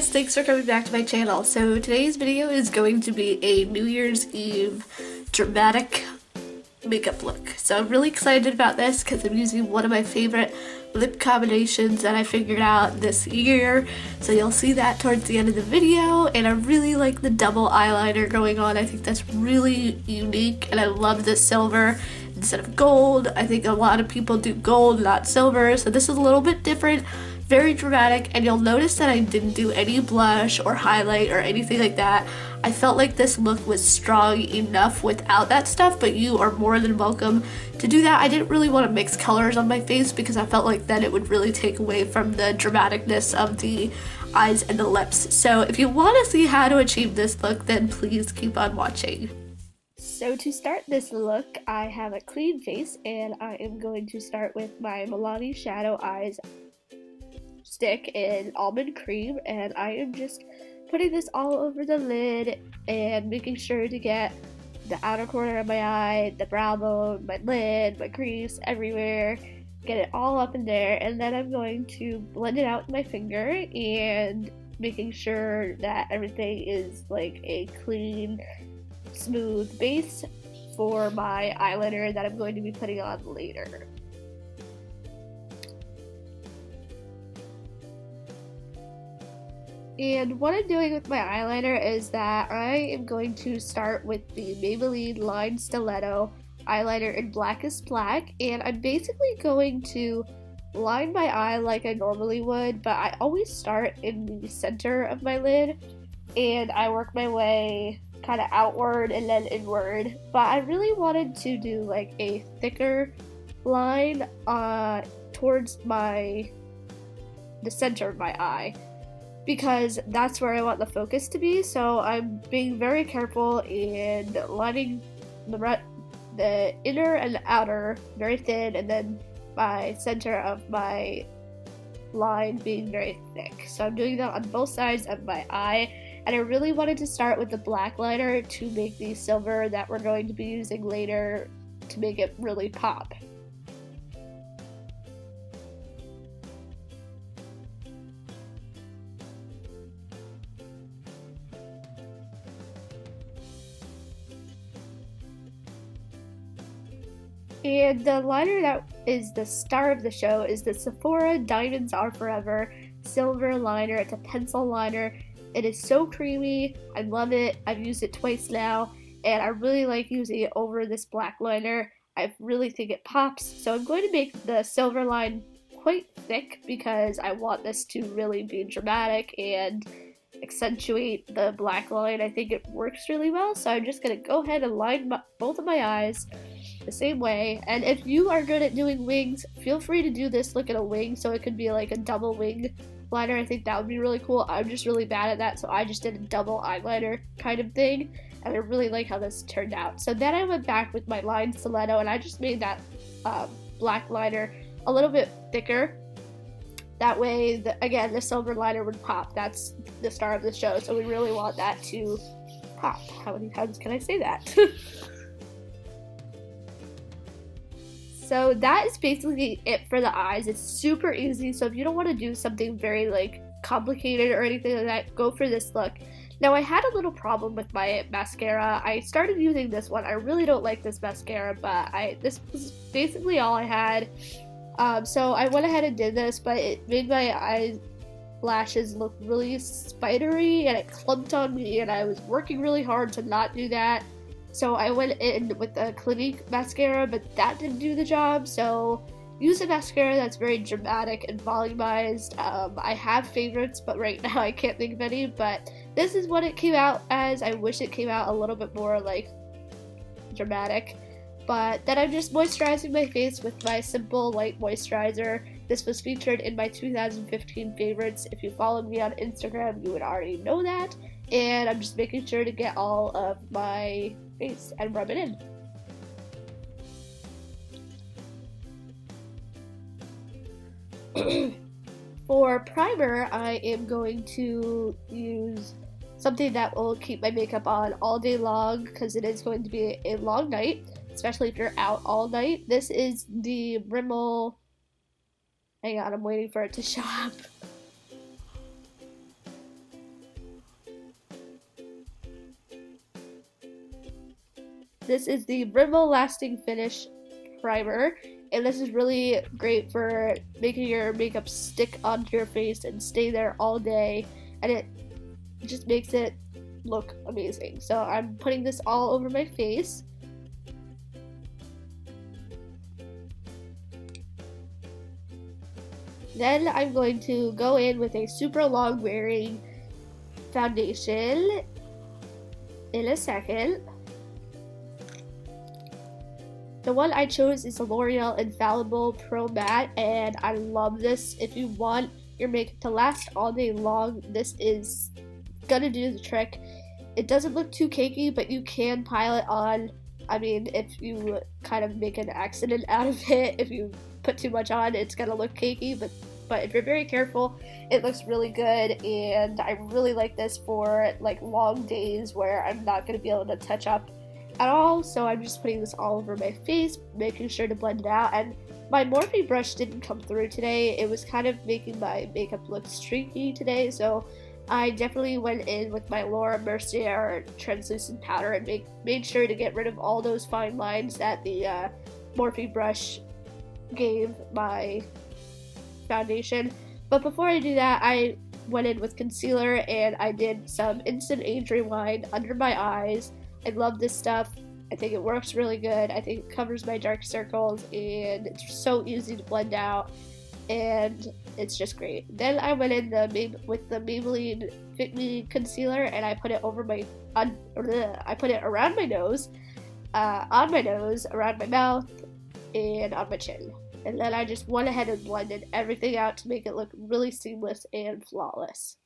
guys, thanks for coming back to my channel. So today's video is going to be a New Year's Eve dramatic makeup look. So I'm really excited about this because I'm using one of my favorite lip combinations that I figured out this year. So you'll see that towards the end of the video, and I really like the double eyeliner going on. I think that's really unique, and I love the silver instead of gold. I think a lot of people do gold, not silver, so this is a little bit different. Very dramatic, and you'll notice that I didn't do any blush or highlight or anything like that. I felt like this look was strong enough without that stuff, but you are more than welcome to do that. I didn't really want to mix colors on my face because I felt like then it would really take away from the dramaticness of the eyes and the lips. So if you want to see how to achieve this look, then please keep on watching. So to start this look, I have a clean face, and I am going to start with my Milani Shadow Eyes stick in almond cream, and I am just putting this all over the lid and making sure to get the outer corner of my eye, the brow bone, my lid, my crease, everywhere, get it all up in there, and then I'm going to blend it out with my finger and making sure that everything is like a clean, smooth base for my eyeliner that I'm going to be putting on later. And what I'm doing with my eyeliner is that I am going to start with the Maybelline Line Stiletto eyeliner in Blackest Black, and I'm basically going to line my eye like I normally would, but I always start in the center of my lid, and I work my way kind of outward and then inward. But I really wanted to do like a thicker line towards the center of my eye, because that's where I want the focus to be. So I'm being very careful and lining the inner and the outer very thin, and then my center of my line being very thick. So I'm doing that on both sides of my eye, and I really wanted to start with the black liner to make the silver that we're going to be using later to make it really pop. And the liner that is the star of the show is the Sephora Diamonds Are Forever Silver Liner. It's a pencil liner. It is so creamy. I love it. I've used it twice now, and I really like using it over this black liner. I really think it pops. So I'm going to make the silver line quite thick because I want this to really be dramatic and accentuate the black line. I think it works really well, so I'm just going to go ahead and line both of my eyes the same way. And if you are good at doing wings, feel free to do this look at a wing, so it could be like a double wing liner. I think that would be really cool. I'm just really bad at that, so I just did a double eyeliner kind of thing, and I really like how this turned out. So then I went back with my line stiletto, and I just made that black liner a little bit thicker. That way, again, the silver liner would pop. That's the star of the show, so we really want that to pop. How many times can I say that? So that is basically it for the eyes. It's super easy, so if you don't want to do something very like complicated or anything like that, go for this look. Now, I had a little problem with my mascara. I started using this one. I really don't like this mascara, but this was basically all I had. So I went ahead and did this, but it made my eyelashes look really spidery, and it clumped on me, and I was working really hard to not do that. So I went in with the Clinique mascara, but that didn't do the job. So use a mascara that's very dramatic and volumized. I have favorites, but right now I can't think of any. But this is what it came out as. I wish it came out a little bit more like dramatic. But then I'm just moisturizing my face with my simple light moisturizer. This was featured in my 2015 favorites. If you followed me on Instagram, you would already know that. And I'm just making sure to get all of my face and rub it in. For primer, I am going to use something that will keep my makeup on all day long, because it is going to be a long night, especially if you're out all night. This is the Rimmel, hang on, I'm waiting for it to show up. This is the Rimmel Lasting Finish Primer, and this is really great for making your makeup stick onto your face and stay there all day, and it just makes it look amazing. So I'm putting this all over my face. Then I'm going to go in with a super long wearing foundation in a second. The one I chose is the L'Oreal Infallible Pro Matte, and I love this. If you want your makeup to last all day long, this is gonna do the trick. It doesn't look too cakey, but you can pile it on. I mean, if you kind of make an accident out of it, if you put too much on, it's gonna look cakey, but if you're very careful, it looks really good, and I really like this for like long days where I'm not gonna be able to touch up at all. So I'm just putting this all over my face, making sure to blend it out. And my Morphe brush didn't come through today. It was kind of making my makeup look streaky today, so I definitely went in with my Laura Mercier translucent powder and made sure to get rid of all those fine lines that the Morphe brush gave my foundation. But before I do that, I went in with concealer and I did some Instant Age Rewind under my eyes. I love this stuff. I think it works really good. I think it covers my dark circles, and it's so easy to blend out, and it's just great. Then I went in with the Maybelline Fit Me concealer, and I put it over I put it around my nose, on my nose, around my mouth, and on my chin. And then I just went ahead and blended everything out to make it look really seamless and flawless.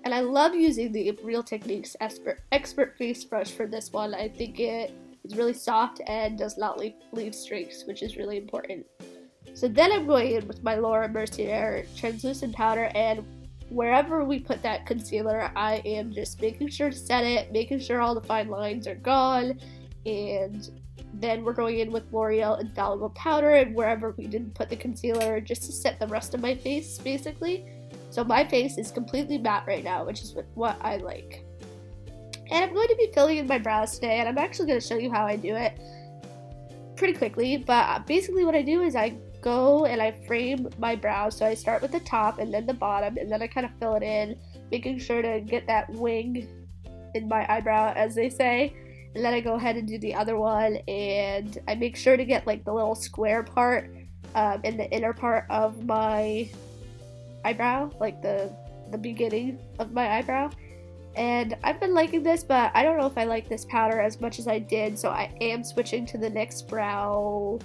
And I love using the Real Techniques Expert Face Brush for this one. I think it is really soft and does not leave streaks, which is really important. So then I'm going in with my Laura Mercier translucent powder, and wherever we put that concealer, I am just making sure to set it, making sure all the fine lines are gone, and then we're going in with L'Oreal Infallible Powder, and wherever we didn't put the concealer, just to set the rest of my face, basically. So my face is completely matte right now, which is what I like. And I'm going to be filling in my brows today, and I'm actually going to show you how I do it pretty quickly. But basically what I do is I go and I frame my brows. So I start with the top and then the bottom, and then I kind of fill it in, making sure to get that wing in my eyebrow, as they say. And then I go ahead and do the other one, and I make sure to get like the little square part in the inner part of my eyebrow, like the beginning of my eyebrow. And I've been liking this, but I don't know if I like this powder as much as I did, so I am switching to the NYX Brow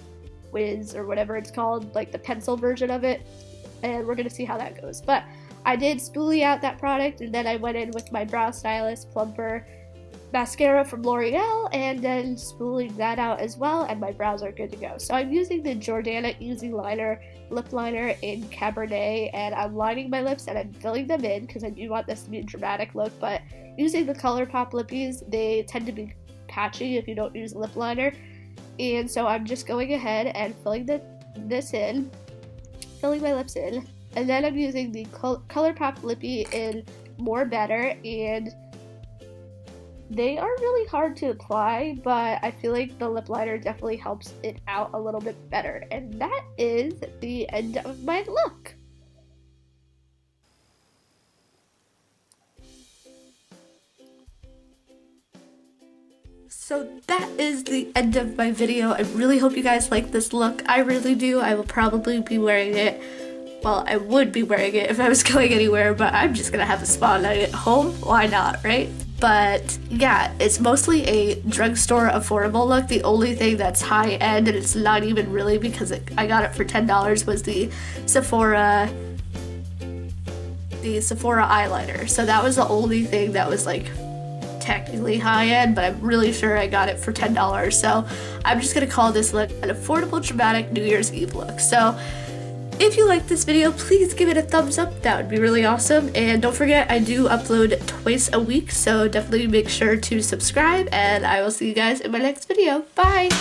Wiz or whatever it's called, like the pencil version of it, and we're gonna see how that goes. But I did spoolie out that product, and then I went in with my Brow Stylist Plumper mascara from L'Oreal, and then spooling that out as well, and my brows are good to go. So I'm using the Jordana Easy Liner lip liner in Cabernet, and I'm lining my lips and I'm filling them in because I do want this to be a dramatic look. But using the ColourPop lippies, they tend to be patchy if you don't use lip liner, and so I'm just going ahead and filling my lips in, and then I'm using the ColourPop lippy in More Better, and they are really hard to apply, but I feel like the lip liner definitely helps it out a little bit better. And that is the end of my look. So that is the end of my video. I really hope you guys like this look. I really do. I will probably be wearing it. Well, I would be wearing it if I was going anywhere, but I'm just gonna have a spa night at home. Why not, right? But yeah, it's mostly a drugstore affordable look. The only thing that's high end, and it's not even really because I got it for $10, was the Sephora eyeliner. So that was the only thing that was like technically high end, but I'm really sure I got it for $10. So I'm just gonna call this look an affordable dramatic New Year's Eve look. So if you like this video, please give it a thumbs up. That would be really awesome. And don't forget, I do upload twice a week, so definitely make sure to subscribe, and I will see you guys in my next video. Bye!